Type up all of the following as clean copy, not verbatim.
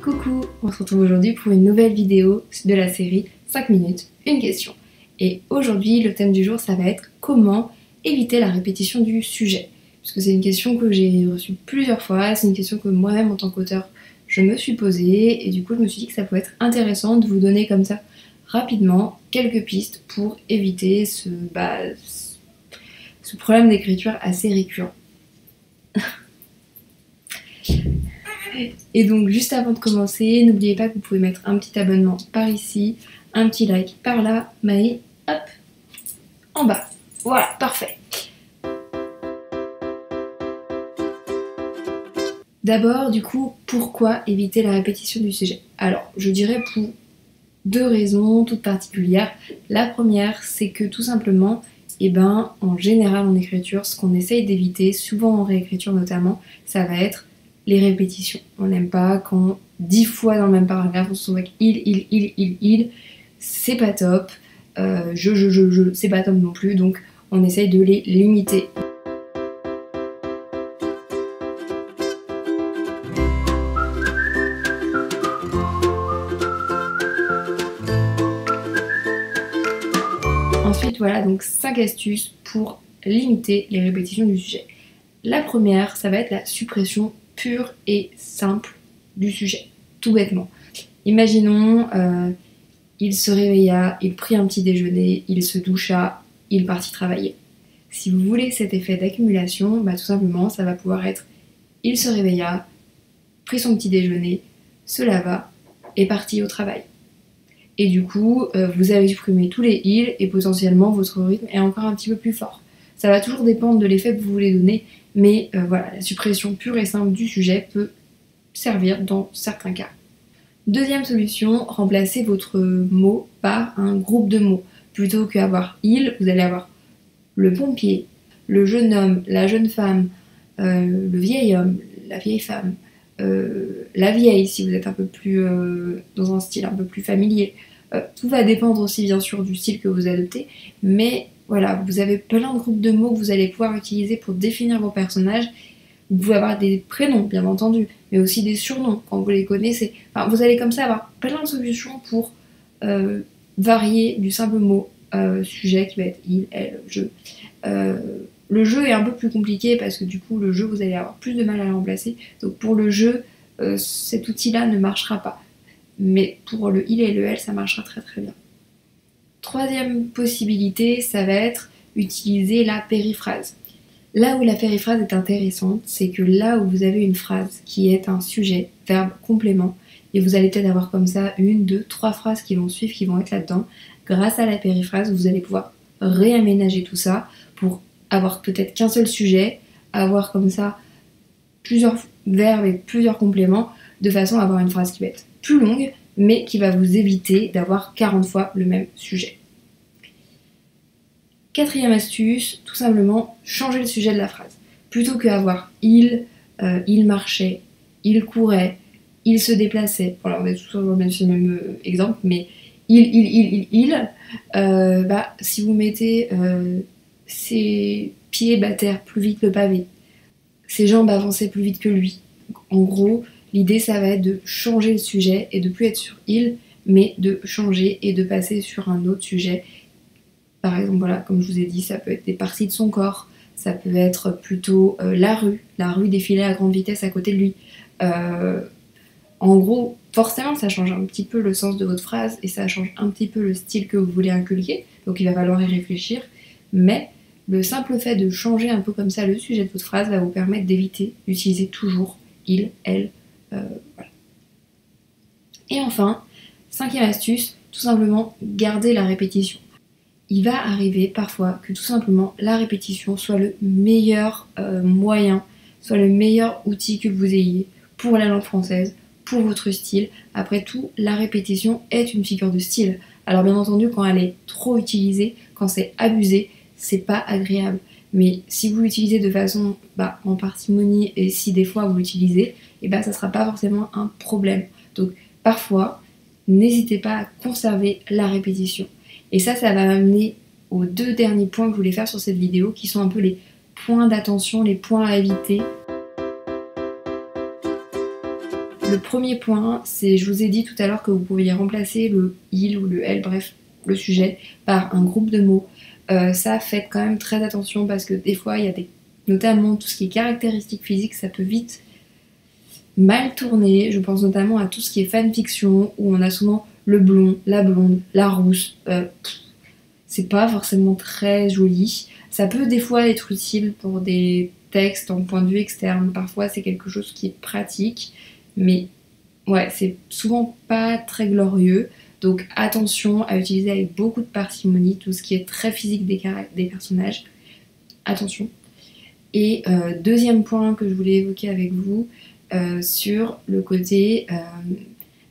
Coucou, on se retrouve aujourd'hui pour une nouvelle vidéo de la série 5 minutes, une question. Et aujourd'hui, le thème du jour, ça va être comment éviter la répétition du sujet. Parce que c'est une question que j'ai reçue plusieurs fois, c'est une question que moi-même en tant qu'auteur, je me suis posée. Et du coup, je me suis dit que ça pouvait être intéressant de vous donner comme ça, rapidement, quelques pistes pour éviter ce problème d'écriture assez récurrent. Et donc juste avant de commencer, n'oubliez pas que vous pouvez mettre un petit abonnement par ici, un petit like par là, mais hop, en bas. Voilà, parfait. D'abord, du coup, pourquoi éviter la répétition du sujet? Alors, je dirais pour deux raisons toutes particulières. La première, c'est que tout simplement, en général en écriture, ce qu'on essaye d'éviter, souvent en réécriture notamment, ça va être les répétitions. On n'aime pas quand 10 fois dans le même paragraphe on se trouve avec il, c'est pas top, c'est pas top non plus, donc on essaye de les limiter. Ensuite, voilà donc 5 astuces pour limiter les répétitions du sujet. La première, ça va être la suppression pure et simple du sujet, tout bêtement. Imaginons, il se réveilla, il prit un petit déjeuner, il se doucha, il partit travailler. Si vous voulez cet effet d'accumulation, tout simplement, ça va pouvoir être il se réveilla, prit son petit déjeuner, se lava et partit au travail. Et du coup, vous avez supprimé tous les ils et potentiellement votre rythme est encore un petit peu plus fort. Ça va toujours dépendre de l'effet que vous voulez donner, mais voilà, la suppression pure et simple du sujet peut servir dans certains cas. Deuxième solution, remplacez votre mot par un groupe de mots. Plutôt qu'avoir il, vous allez avoir le pompier, le jeune homme, la jeune femme, le vieil homme, la vieille femme, la vieille si vous êtes un peu plus dans un style un peu plus familier. Tout va dépendre aussi bien sûr du style que vous adoptez, mais voilà, vous avez plein de groupes de mots que vous allez pouvoir utiliser pour définir vos personnages. Vous pouvez avoir des prénoms, bien entendu, mais aussi des surnoms quand vous les connaissez. Enfin, vous allez comme ça avoir plein de solutions pour varier du simple mot sujet qui va être il, elle, je. Le jeu est un peu plus compliqué parce que du coup, le jeu, vous allez avoir plus de mal à le remplacer. Donc pour le jeu, cet outil-là ne marchera pas. Mais pour le il et le elle, ça marchera très très bien. Troisième possibilité, ça va être utiliser la périphrase. Là où la périphrase est intéressante, c'est que là où vous avez une phrase qui est un sujet, verbe, complément, et vous allez peut-être avoir comme ça 1, 2, 3 phrases qui vont suivre, qui vont être là-dedans, grâce à la périphrase, vous allez pouvoir réaménager tout ça pour avoir peut-être qu'un seul sujet, avoir comme ça plusieurs verbes et plusieurs compléments, de façon à avoir une phrase qui va être plus longue, mais qui va vous éviter d'avoir 40 fois le même sujet. Quatrième astuce, tout simplement changer le sujet de la phrase. Plutôt qu'avoir il marchait, il courait, il se déplaçait. Voilà, on est tous dans le même exemple, mais si vous mettez ses pieds battèrent plus vite le pavé, ses jambes avançaient plus vite que lui. En gros, l'idée ça va être de changer le sujet et de plus être sur il, mais de changer et de passer sur un autre sujet. Par exemple, voilà, comme je vous ai dit, ça peut être des parties de son corps, ça peut être plutôt la rue défilait à grande vitesse à côté de lui. En gros, forcément, ça change un petit peu le sens de votre phrase et ça change un petit peu le style que vous voulez inculquer, donc il va falloir y réfléchir, mais le simple fait de changer un peu comme ça le sujet de votre phrase va vous permettre d'éviter d'utiliser toujours il, elle, voilà. Et enfin, cinquième astuce, tout simplement garder la répétition. Il va arriver parfois que tout simplement la répétition soit le meilleur moyen, soit le meilleur outil que vous ayez pour la langue française, pour votre style. Après tout, la répétition est une figure de style. Alors bien entendu, quand elle est trop utilisée, quand c'est abusé, c'est pas agréable. Mais si vous l'utilisez de façon en parcimonie et si des fois vous l'utilisez, ça sera pas forcément un problème. Donc parfois, n'hésitez pas à conserver la répétition. Et ça va m'amener aux deux derniers points que je voulais faire sur cette vidéo, qui sont un peu les points d'attention, les points à éviter. Le premier point, c'est, je vous ai dit tout à l'heure que vous pouviez remplacer le il ou le elle, bref, le sujet, par un groupe de mots. Ça, faites quand même très attention parce que des fois, il y a notamment tout ce qui est caractéristiques physiques, ça peut vite mal tourner. Je pense notamment à tout ce qui est fanfiction, où on a souvent le blond, la blonde, la rousse. C'est pas forcément très joli. Ça peut des fois être utile pour des textes en point de vue externe. Parfois, c'est quelque chose qui est pratique, mais ouais, c'est souvent pas très glorieux. Donc attention à utiliser avec beaucoup de parcimonie tout ce qui est très physique des personnages. Attention. Et deuxième point que je voulais évoquer avec vous, sur le côté,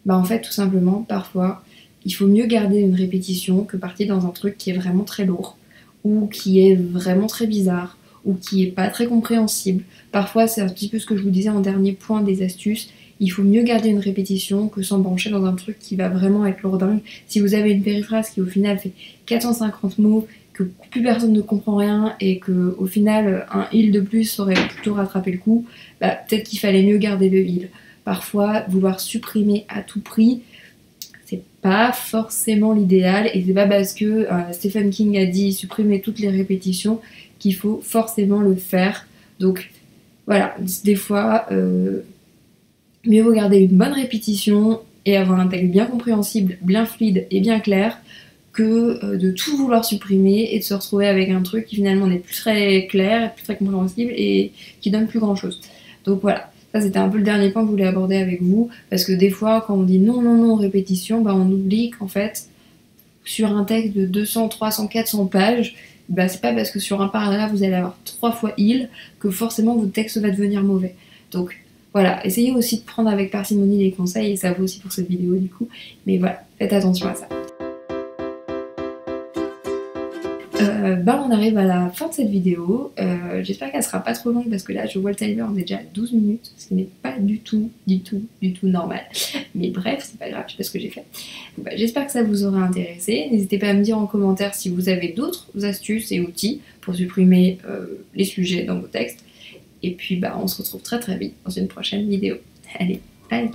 en fait tout simplement, parfois, il faut mieux garder une répétition que partir dans un truc qui est vraiment très lourd, ou qui est vraiment très bizarre, ou qui est pas très compréhensible. Parfois, c'est un petit peu ce que je vous disais en dernier point des astuces, il faut mieux garder une répétition que s'embrancher dans un truc qui va vraiment être lourdingue. Si vous avez une périphrase qui au final fait 450 mots, que plus personne ne comprend rien et que au final un il de plus aurait plutôt rattrapé le coup, peut-être qu'il fallait mieux garder le il. Parfois, vouloir supprimer à tout prix, c'est pas forcément l'idéal et c'est pas parce que Stephen King a dit supprimer toutes les répétitions qu'il faut forcément le faire. Donc voilà, des fois, mieux vaut garder une bonne répétition et avoir un texte bien compréhensible, bien fluide et bien clair que de tout vouloir supprimer et de se retrouver avec un truc qui finalement n'est plus très clair, plus très compréhensible et qui donne plus grand chose. Donc voilà, ça c'était un peu le dernier point que je voulais aborder avec vous, parce que des fois quand on dit non, non, non, répétition, on oublie qu'en fait, sur un texte de 200, 300, 400 pages, c'est pas parce que sur un paragraphe vous allez avoir 3 fois il que forcément votre texte va devenir mauvais. Donc voilà, essayez aussi de prendre avec parcimonie les conseils, et ça vaut aussi pour cette vidéo du coup, mais voilà, faites attention à ça. On arrive à la fin de cette vidéo. J'espère qu'elle sera pas trop longue parce que là je vois le timer, on est déjà à 12 minutes, ce qui n'est pas du tout normal. Mais bref, c'est pas grave, je sais pas ce que j'ai fait. Donc, j'espère que ça vous aura intéressé. N'hésitez pas à me dire en commentaire si vous avez d'autres astuces et outils pour supprimer les sujets dans vos textes. Et puis on se retrouve très vite dans une prochaine vidéo. Allez, bye!